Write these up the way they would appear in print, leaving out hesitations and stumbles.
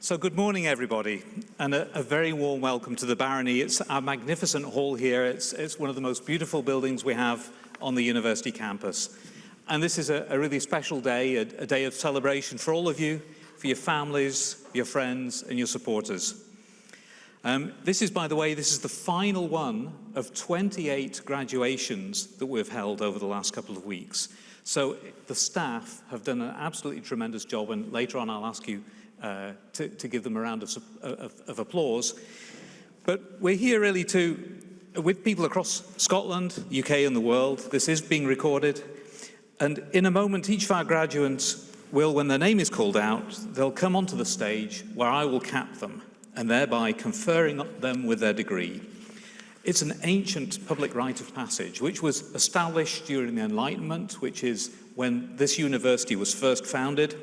So good morning, everybody, and a very warm welcome to the Barony. It's our magnificent hall here. It's one of the most beautiful buildings we have on the university campus. And this is a really special day, a day of celebration for all of you, for your families, your friends, and your supporters. This is, by the way, this is the final one of 28 graduations that we've held over the last couple of weeks. So the staff have done an absolutely tremendous job, and later on I'll ask you to give them a round of applause. But we're here really with people across Scotland, UK and the world. This is being recorded. And in a moment, each of our graduates will, when their name is called out, they'll come onto the stage where I will cap them, and thereby conferring them with their degree. It's an ancient public rite of passage, which was established during the Enlightenment, which is when this university was first founded.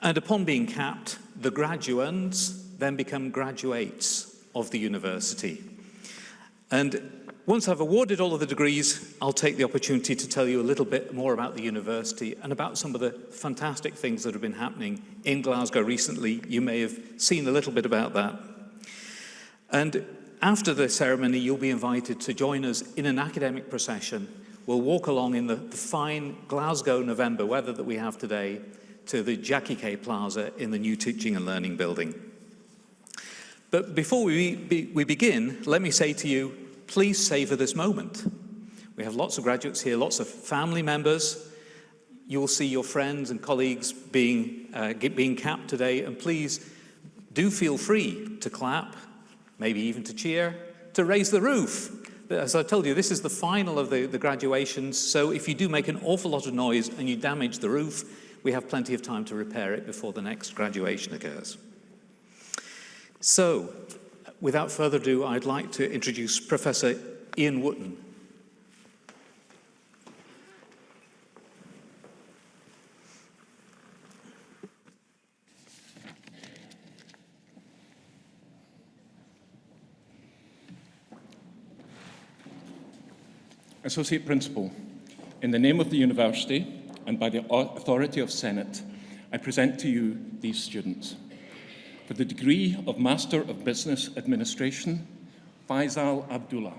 And upon being capped, the graduands then become graduates of the university. And once I've awarded all of the degrees, I'll take the opportunity to tell you a little bit more about the university and about some of the fantastic things that have been happening in Glasgow recently. You may have seen a little bit about that. And after the ceremony, you'll be invited to join us in an academic procession. We'll walk along in the fine Glasgow November weather that we have today to the Jackie Kay Plaza in the new Teaching and Learning building. But before we begin, let me say to you, please savor this moment. We have lots of graduates here, lots of family members. You will see your friends and colleagues being capped today, and please do feel free to clap, maybe even to cheer, to raise the roof. As I told you, this is the final of the graduations, so if you do make an awful lot of noise and you damage the roof, we have plenty of time to repair it before the next graduation occurs. So, without further ado, I'd like to introduce Professor Ian Wootton. Associate Principal, in the name of the University and by the authority of Senate, I present to you these students. For the degree of Master of Business Administration, Faisal Abdullah.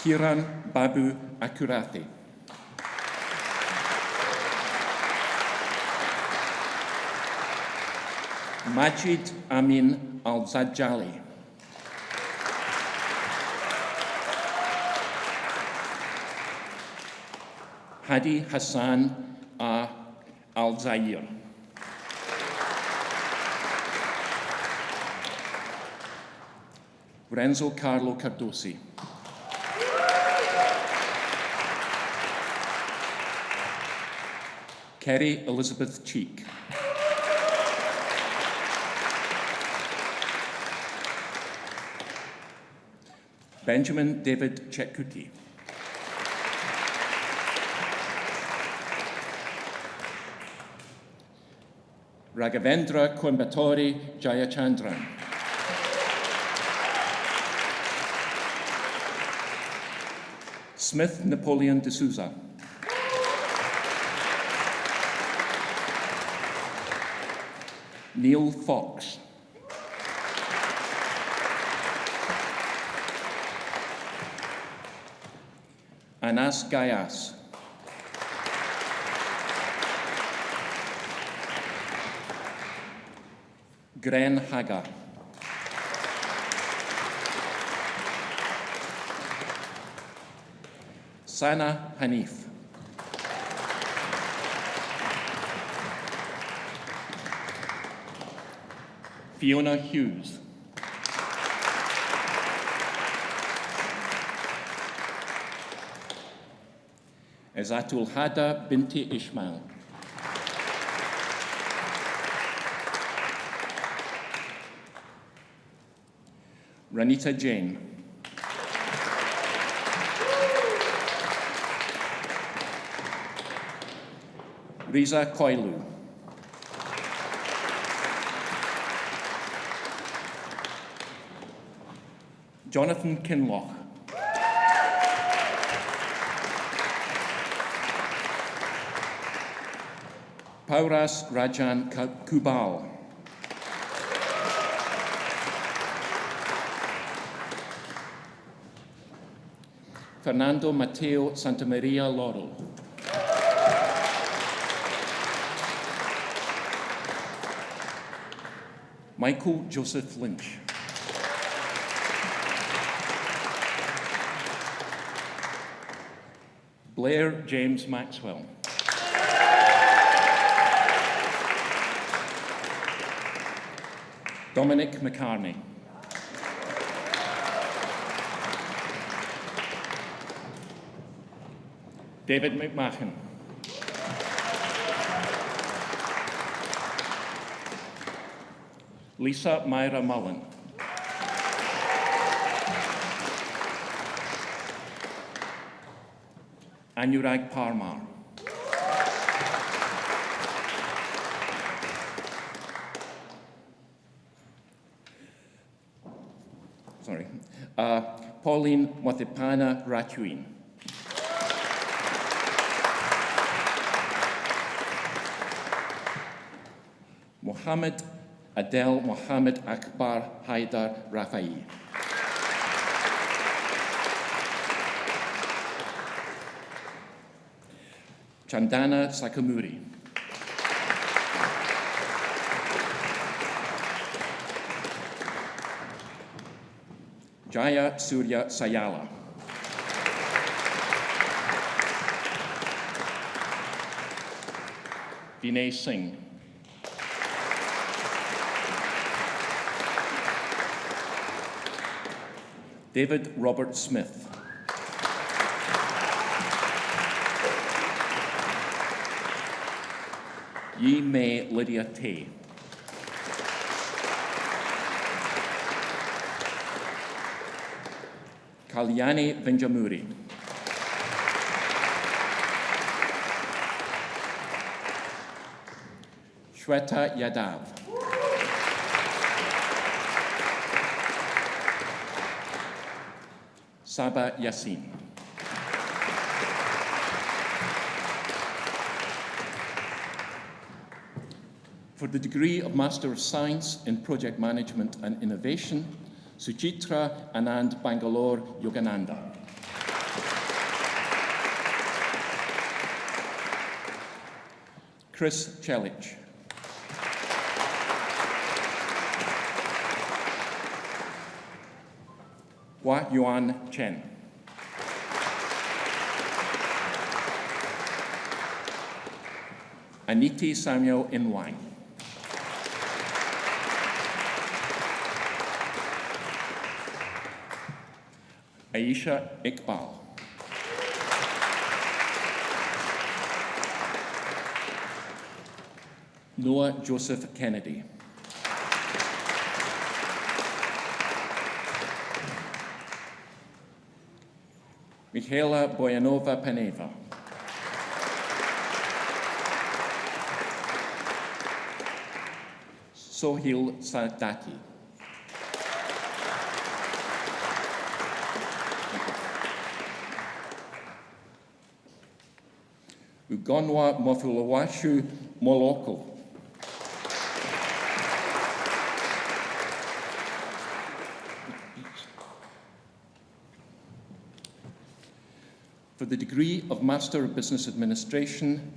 Kiran Babu Akurathi. Majid Amin Al-Zajjali. Hadi Hassan Al-Zahir. Renzo Carlo Cardosi. Kerry Elizabeth Cheek. Benjamin David Chekuti. Raghavendra Coimbatore Jayachandran. Smith Napoleon D'Souza. Neil Fox. Anas Gayas. Gren Haga. Sana Hanif. Fiona Hughes. Izatul Hada Binti Ishmael. Ranita Jain. Riza Koilu. Jonathan Kinloch. Pauras Rajan Kubal. Fernando Mateo Santamaria Laurel. Michael Joseph Lynch. Blair James Maxwell. Dominic McCartney. David McMahon. Lisa Myra Mullen. Anurag Parmar. Pauline Mothipana Ratuin. Mohammed Adel Mohammed Akbar Haidar Rafai. Chandana Sakamuri. Jaya Surya Sayala. Vinay Singh. David Robert Smith. Yi Mei Lydia Tay. Kalyani Vinjamuri. Shweta Yadav. Saba Yassin. For the degree of Master of Science in Project Management and Innovation, Suchitra Anand Bangalore Yogananda. Chris Chelich. Hua Yuan Chen. Aniti Samuel Inwang. Aisha Iqbal. Noah Joseph Kennedy. Michaela Boyanova Paneva. Sohil Sadati. Ugonwa Mofulawashu Moloko. For the degree of Master of Business Administration,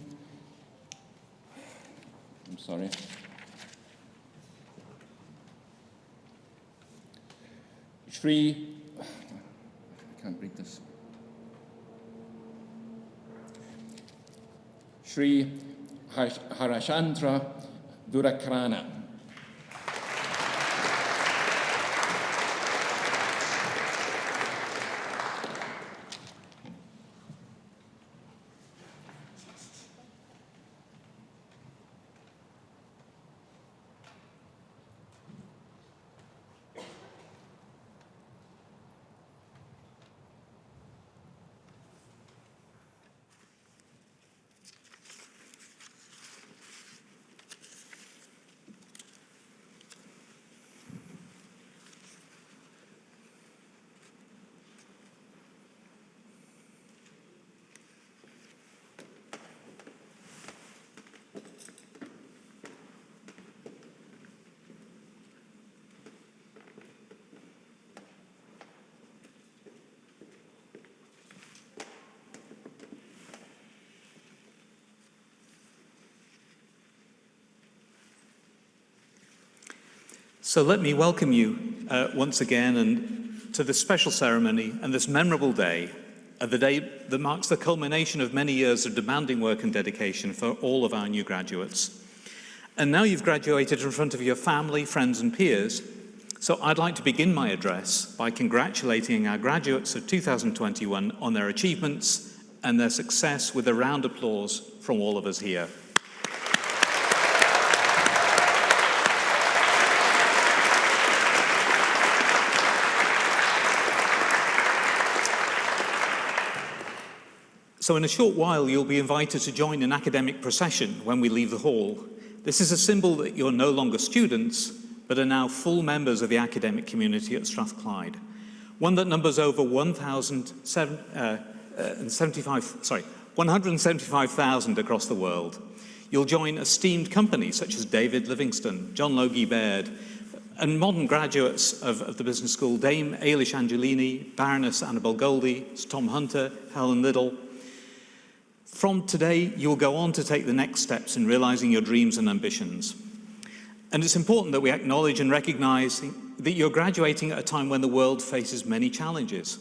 Shri, I can't read this. Shri Harashandra Durakrana. So let me welcome you once again to this special ceremony and this memorable day, the day that marks the culmination of many years of demanding work and dedication for all of our new graduates. And now you've graduated in front of your family, friends and peers, so I'd like to begin my address by congratulating our graduates of 2021 on their achievements and their success with a round of applause from all of us here. So in a short while, you'll be invited to join an academic procession when we leave the hall. This is a symbol that you're no longer students, but are now full members of the academic community at Strathclyde, one that numbers over 175,000 across the world. You'll join esteemed companies such as David Livingstone, John Logie Baird, and modern graduates of the business school, Dame Ailish Angelini, Baroness Annabel Goldie, Tom Hunter, Helen Liddell. From today, you'll go on to take the next steps in realizing your dreams and ambitions. And it's important that we acknowledge and recognize that you're graduating at a time when the world faces many challenges.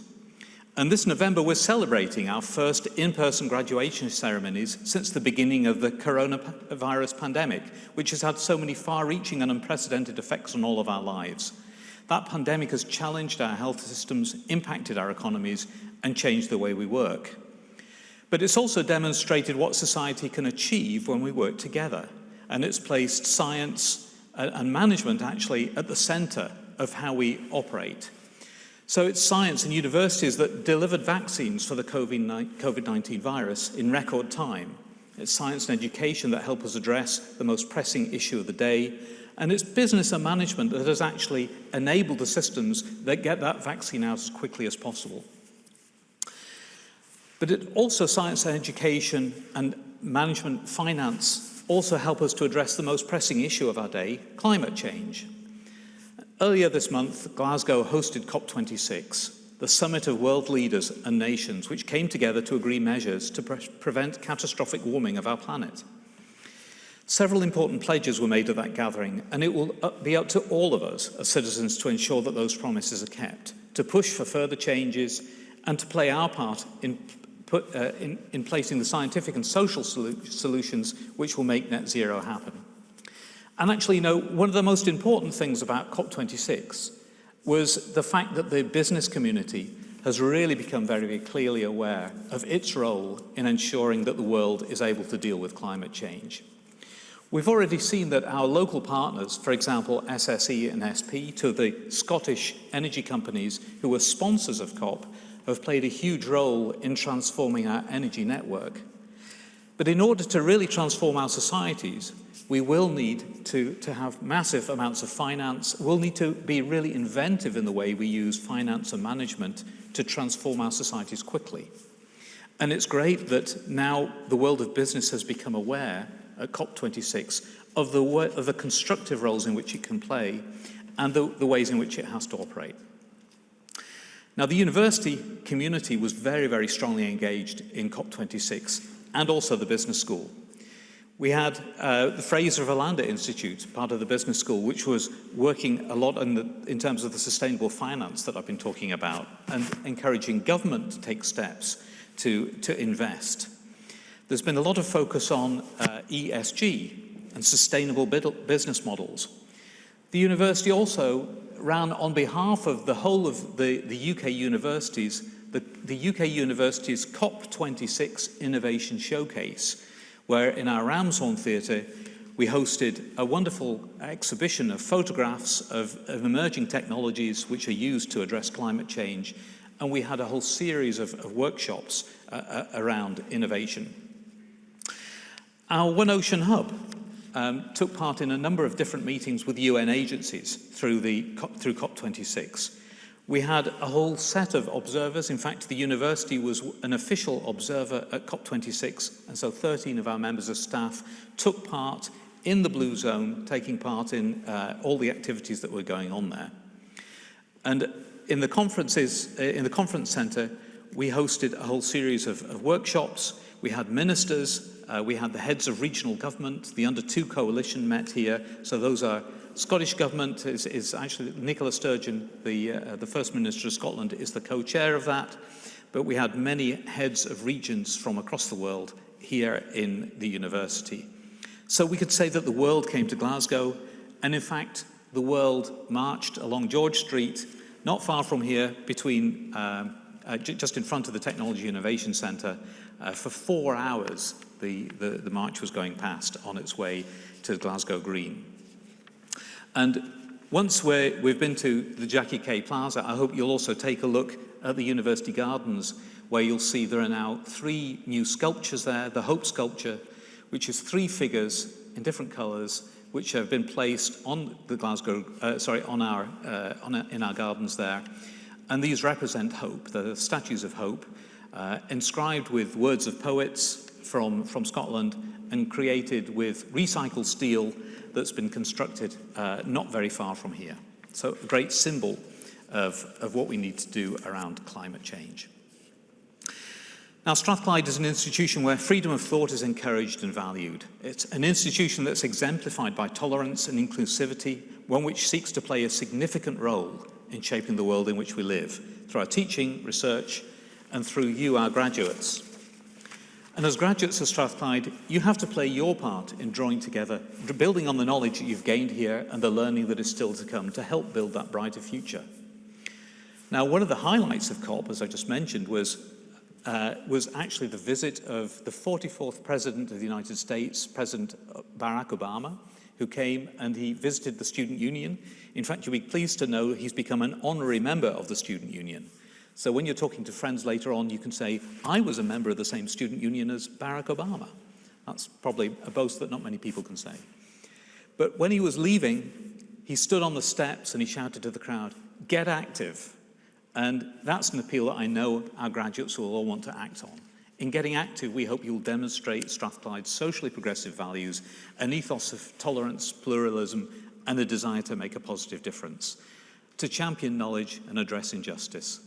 And this November, we're celebrating our first in-person graduation ceremonies since the beginning of the coronavirus pandemic, which has had so many far-reaching and unprecedented effects on all of our lives. That pandemic has challenged our health systems, impacted our economies, and changed the way we work. But it's also demonstrated what society can achieve when we work together. And it's placed science and management actually at the center of how we operate. So it's science and universities that delivered vaccines for the COVID-19 virus in record time. It's science and education that help us address the most pressing issue of the day. And it's business and management that has actually enabled the systems that get that vaccine out as quickly as possible. But it also science and education and management finance also help us to address the most pressing issue of our day, climate change. Earlier this month, Glasgow hosted COP26, the summit of world leaders and nations, which came together to agree measures to prevent catastrophic warming of our planet. Several important pledges were made at that gathering, and it will be up to all of us as citizens to ensure that those promises are kept, to push for further changes, and to play our part in placing the scientific and social solutions which will make net zero happen. And actually, you know, one of the most important things about COP26 was the fact that the business community has really become very, very clearly aware of its role in ensuring that the world is able to deal with climate change. We've already seen that our local partners, for example, SSE and SP, two of the Scottish energy companies who were sponsors of COP, have played a huge role in transforming our energy network. But in order to really transform our societies, we will need to have massive amounts of finance. We'll need to be really inventive in the way we use finance and management to transform our societies quickly. And it's great that now the world of business has become aware at COP26 of the constructive roles in which it can play and the ways in which it has to operate. Now, the university community was very, very strongly engaged in COP26 and also the business school. We had the Fraser Verlander Institute, part of the business school, which was working a lot in terms of the sustainable finance that I've been talking about and encouraging government to take steps to invest. There's been a lot of focus on ESG and sustainable business models. The university also ran on behalf of the whole of the UK universities, the UK Universities COP26 Innovation Showcase, where in our Ramshorn Theatre we hosted a wonderful exhibition of photographs of emerging technologies which are used to address climate change, and we had a whole series of workshops around innovation. Our One Ocean Hub took part in a number of different meetings with UN agencies through COP26. We had a whole set of observers. In fact, the university was an official observer at COP26, and so 13 of our members of staff took part in the Blue Zone, taking part in all the activities that were going on there. And in the conference centre, we hosted a whole series of workshops. We had ministers, we had the heads of regional government, the Under 2 Coalition met here, so those are Scottish Government is actually Nicola Sturgeon, the First Minister of Scotland, is the co-chair of that. But we had many heads of regions from across the world here in the university. So we could say that the world came to Glasgow, and in fact, the world marched along George Street, not far from here, between just in front of the Technology Innovation Centre. For 4 hours, the march was going past on its way to Glasgow Green. And once we've been to the Jackie Kay Plaza, I hope you'll also take a look at the University Gardens, where you'll see there are now 3 new sculptures there. The Hope sculpture, which is 3 figures in different colours, which have been placed on the Glasgow, in our gardens there. And these represent hope. They're statues of hope, inscribed with words of poets from Scotland and created with recycled steel that's been constructed not very far from here. So a great symbol of what we need to do around climate change. Now, Strathclyde is an institution where freedom of thought is encouraged and valued. It's an institution that's exemplified by tolerance and inclusivity, one which seeks to play a significant role in shaping the world in which we live, through our teaching, research, and through you, our graduates. And as graduates of Strathclyde, you have to play your part in drawing together, building on the knowledge that you've gained here and the learning that is still to come to help build that brighter future. Now, one of the highlights of COP, as I just mentioned, was actually the visit of the 44th President of the United States, President Barack Obama, who came and he visited the Student Union. In fact, you'll be pleased to know he's become an honorary member of the Student Union. So when you're talking to friends later on, you can say, I was a member of the same Student Union as Barack Obama. That's probably a boast that not many people can say. But when he was leaving, he stood on the steps and he shouted to the crowd, "Get active." And that's an appeal that I know our graduates will all want to act on. In getting active, we hope you'll demonstrate Strathclyde's socially progressive values, an ethos of tolerance, pluralism, and a desire to make a positive difference, to champion knowledge and address injustice.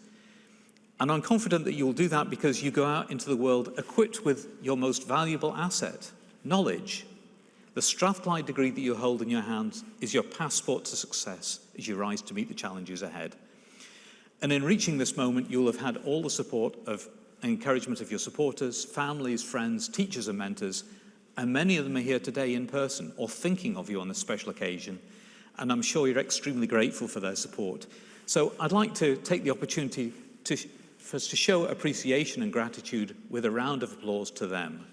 And I'm confident that you'll do that because you go out into the world equipped with your most valuable asset, knowledge. The Strathclyde degree that you hold in your hands is your passport to success as you rise to meet the challenges ahead. And in reaching this moment, you'll have had all the support of encouragement of your supporters, families, friends, teachers and mentors, and many of them are here today in person or thinking of you on this special occasion, and I'm sure you're extremely grateful for their support. So I'd like to take the opportunity to show appreciation and gratitude with a round of applause to them.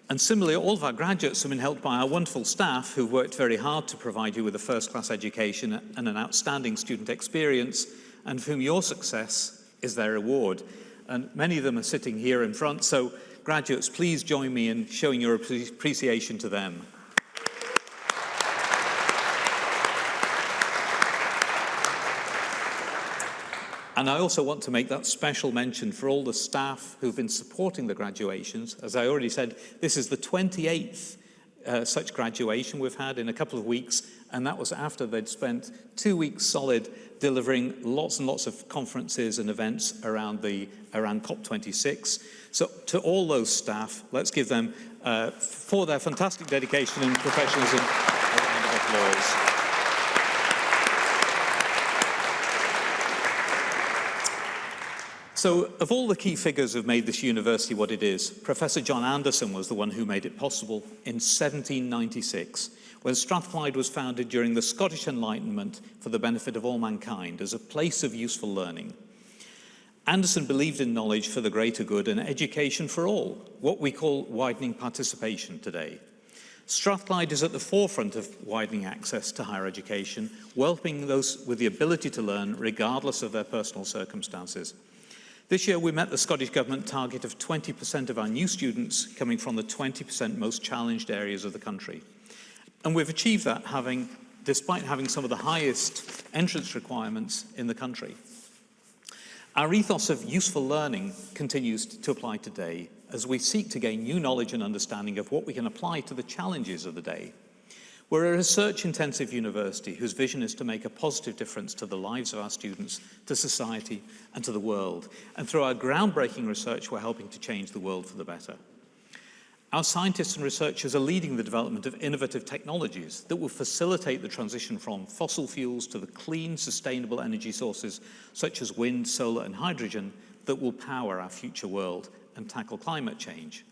And similarly, all of our graduates have been helped by our wonderful staff who've worked very hard to provide you with a first-class education and an outstanding student experience, and for whom your success is their reward. And many of them are sitting here in front, so graduates, please join me in showing your appreciation to them. And I also want to make that special mention for all the staff who've been supporting the graduations. As I already said, this is the 28th such graduation we've had in a couple of weeks, and that was after they'd spent 2 weeks solid delivering lots and lots of conferences and events around COP26. So to all those staff, let's give them, for their fantastic dedication and professionalism, a round of applause. So, of all the key figures who've made this university what it is, Professor John Anderson was the one who made it possible in 1796, when Strathclyde was founded during the Scottish Enlightenment for the benefit of all mankind as a place of useful learning. Anderson believed in knowledge for the greater good and education for all, what we call widening participation today. Strathclyde is at the forefront of widening access to higher education, welcoming those with the ability to learn regardless of their personal circumstances. This year, we met the Scottish Government target of 20% of our new students coming from the 20% most challenged areas of the country. And we've achieved that despite having some of the highest entrance requirements in the country. Our ethos of useful learning continues to apply today as we seek to gain new knowledge and understanding of what we can apply to the challenges of the day. We're a research-intensive university whose vision is to make a positive difference to the lives of our students, to society, and to the world. And through our groundbreaking research, we're helping to change the world for the better. Our scientists and researchers are leading the development of innovative technologies that will facilitate the transition from fossil fuels to the clean, sustainable energy sources such as wind, solar, and hydrogen that will power our future world and tackle climate change.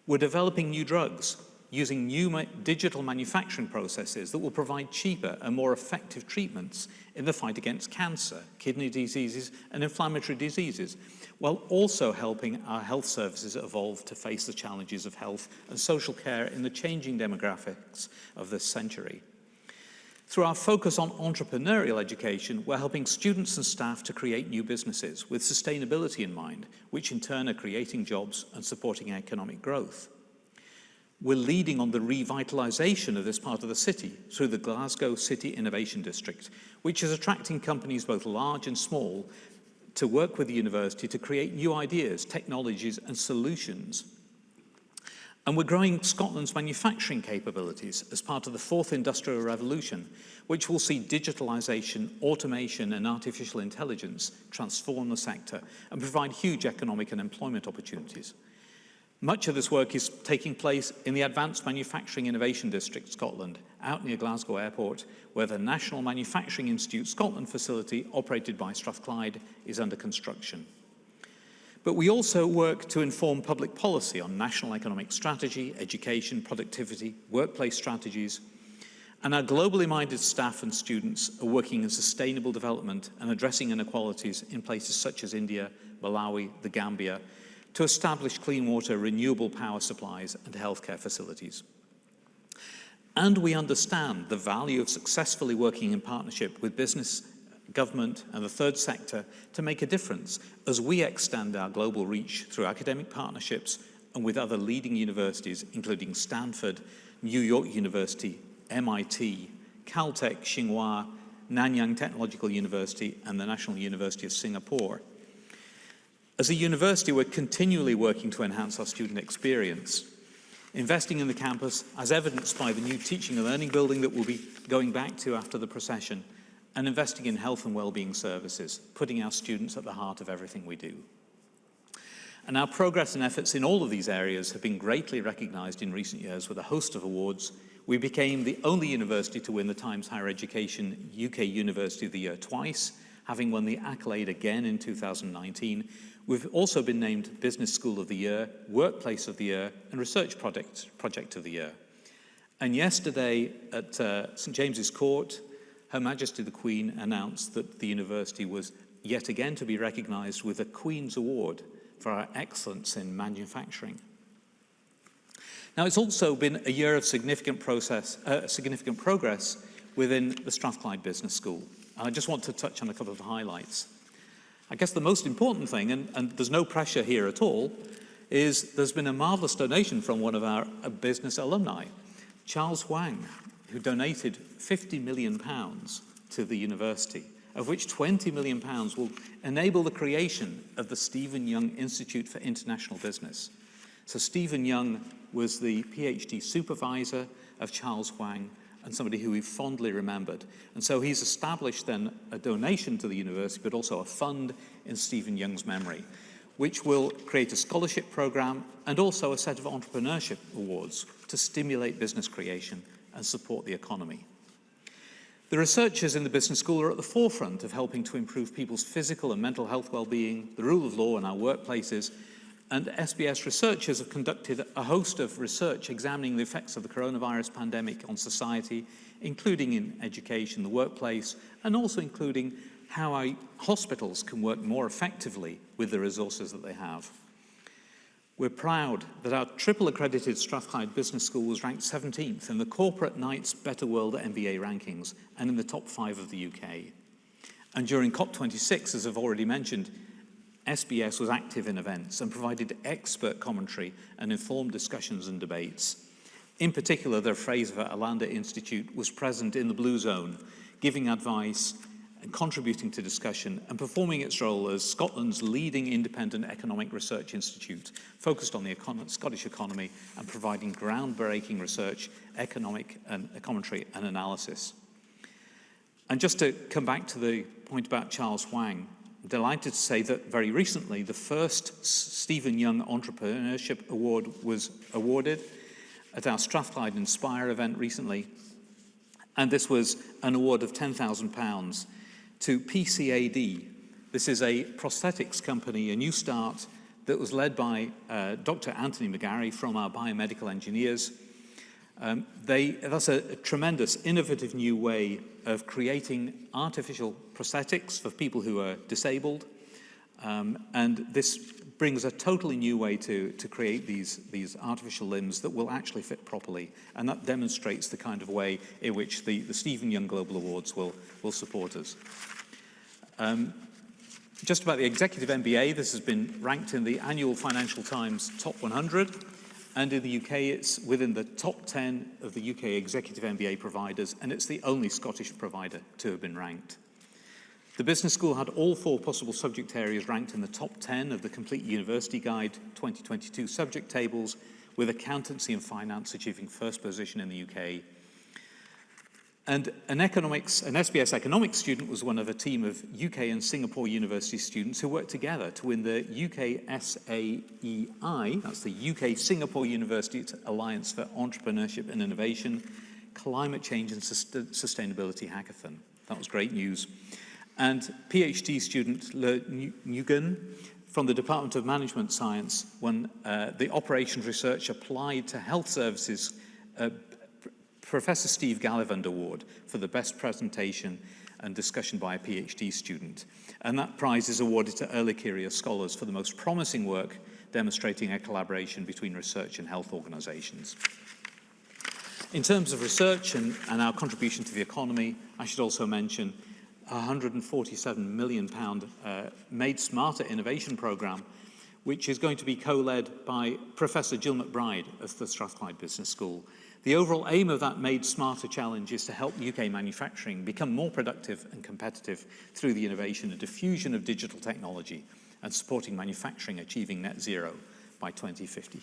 We're developing new drugs using new digital manufacturing processes that will provide cheaper and more effective treatments in the fight against cancer, kidney diseases, and inflammatory diseases, while also helping our health services evolve to face the challenges of health and social care in the changing demographics of this century. Through our focus on entrepreneurial education, we're helping students and staff to create new businesses with sustainability in mind, which in turn are creating jobs and supporting economic growth. We're leading on the revitalisation of this part of the city through the Glasgow City Innovation District, which is attracting companies both large and small to work with the university to create new ideas, technologies and solutions. And we're growing Scotland's manufacturing capabilities as part of the fourth industrial revolution, which will see digitalisation, automation and artificial intelligence transform the sector and provide huge economic and employment opportunities. Much of this work is taking place in the Advanced Manufacturing Innovation District, Scotland, out near Glasgow Airport, where the National Manufacturing Institute Scotland facility, operated by Strathclyde, is under construction. But we also work to inform public policy on national economic strategy, education, productivity, workplace strategies, and our globally minded staff and students are working in sustainable development and addressing inequalities in places such as India, Malawi, the Gambia, to establish clean water, renewable power supplies and healthcare facilities. And we understand the value of successfully working in partnership with business, government and the third sector to make a difference as we extend our global reach through academic partnerships and with other leading universities, including Stanford, New York University, MIT, Caltech, Tsinghua, Nanyang Technological University and the National University of Singapore. As a university, we're continually working to enhance our student experience, investing in the campus as evidenced by the new teaching and learning building that we'll be going back to after the procession, and investing in health and well-being services, putting our students at the heart of everything we do. And our progress and efforts in all of these areas have been greatly recognised in recent years with a host of awards. We became the only university to win the Times Higher Education UK University of the Year twice, having won the accolade again in 2019. We've also been named Business School of the Year, Workplace of the Year, and Research Project of the Year. And yesterday at St James's Court, Her Majesty the Queen announced that the university was yet again to be recognised with a Queen's Award for our excellence in manufacturing. Now, it's also been a year of significant progress within the Strathclyde Business School. And I just want to touch on a couple of the highlights. I guess the most important thing, and there's no pressure here at all, is there's been a marvellous donation from one of our business alumni, Charles Huang, who donated £50 million to the university, of which £20 million will enable the creation of the Stephen Young Institute for International Business. So Stephen Young was the PhD supervisor of Charles Huang and somebody who we fondly remembered. And so he's established then a donation to the university, but also a fund in Stephen Young's memory, which will create a scholarship program and also a set of entrepreneurship awards to stimulate business creation and support the economy. The researchers in the business school are at the forefront of helping to improve people's physical and mental health well-being, the rule of law in our workplaces, and SBS researchers have conducted a host of research examining the effects of the coronavirus pandemic on society, including in education, the workplace, and also including how our hospitals can work more effectively with the resources that they have. We're proud that our triple-accredited Strathclyde Business School was ranked 17th in the Corporate Knights Better World MBA rankings and in the top 5 of the UK. And during COP26, as I've already mentioned, SBS was active in events and provided expert commentary and informed discussions and debates. In particular, the Fraser Allanda Institute was present in the Blue Zone, giving advice and contributing to discussion and performing its role as Scotland's leading independent economic research institute, focused on the Scottish economy and providing groundbreaking research, economic and commentary and analysis. And just to come back to the point about Charles Huang, I'm delighted to say that very recently the first Stephen Young Entrepreneurship Award was awarded at our Strathclyde Inspire event recently. And this was an award of £10,000 to PCAD. This is a prosthetics company, a new start that was led by Dr. Anthony McGarry from our biomedical engineers. That's a tremendous, innovative new way of creating artificial prosthetics for people who are disabled. And this brings a totally new way to create these artificial limbs that will actually fit properly. And that demonstrates the kind of way in which the Stephen Young Global Awards will support us. Just about the Executive MBA, this has been ranked in the annual Financial Times Top 100. And in the UK, it's within the top 10 of the UK executive MBA providers, and it's the only Scottish provider to have been ranked. The business school had all 4 possible subject areas ranked in the top 10 of the Complete University Guide 2022 subject tables, with accountancy and finance achieving first position in the UK. And an SBS economics student was one of a team of UK and Singapore university students who worked together to win the UK SAEI, that's the UK Singapore University Alliance for Entrepreneurship and Innovation, Climate Change and Sustainability Hackathon. That was great news. And PhD student Le Nguyen from the Department of Management Science won the Operations Research Applied to Health Services Professor Steve Gallivand Award for the best presentation and discussion by a PhD student. And that prize is awarded to early career scholars for the most promising work demonstrating a collaboration between research and health organisations. In terms of research and our contribution to the economy, I should also mention a £147 million Made Smarter innovation programme, which is going to be co-led by Professor Jill McBride of the Strathclyde Business School. The overall aim of that Made Smarter challenge is to help UK manufacturing become more productive and competitive through the innovation and diffusion of digital technology and supporting manufacturing achieving net zero by 2050.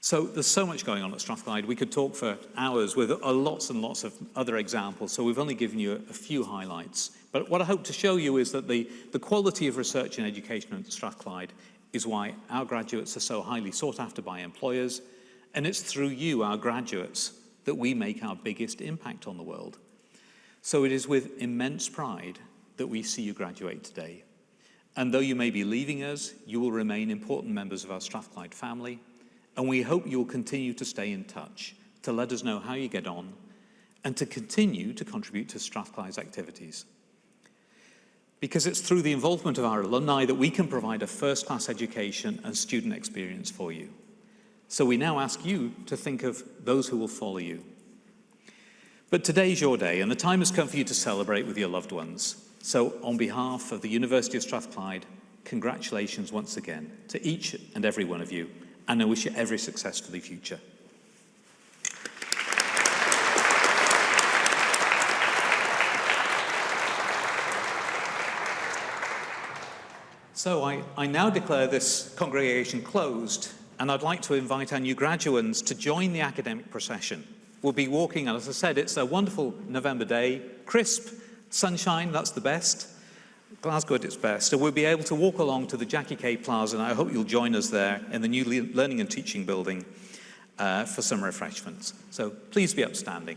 So there's so much going on at Strathclyde. We could talk for hours with lots and lots of other examples, so we've only given you a few highlights. But what I hope to show you is that the quality of research and education at Strathclyde is why our graduates are so highly sought after by employers, and it's through you, our graduates, that we make our biggest impact on the world. So it is with immense pride that we see you graduate today. And though you may be leaving us, you will remain important members of our Strathclyde family, and we hope you'll continue to stay in touch, to let us know how you get on, and to continue to contribute to Strathclyde's activities. Because it's through the involvement of our alumni that we can provide a first-class education and student experience for you. So we now ask you to think of those who will follow you. But today's your day, and the time has come for you to celebrate with your loved ones. So on behalf of the University of Strathclyde, congratulations once again to each and every one of you, and I wish you every success for the future. So I now declare this congregation closed, and I'd like to invite our new graduates to join the academic procession. We'll be walking, and as I said, it's a wonderful November day, crisp, sunshine, that's the best. Glasgow at its best. So we'll be able to walk along to the Jackie Kay Plaza, and I hope you'll join us there in the new Learning and Teaching building for some refreshments. So please be upstanding.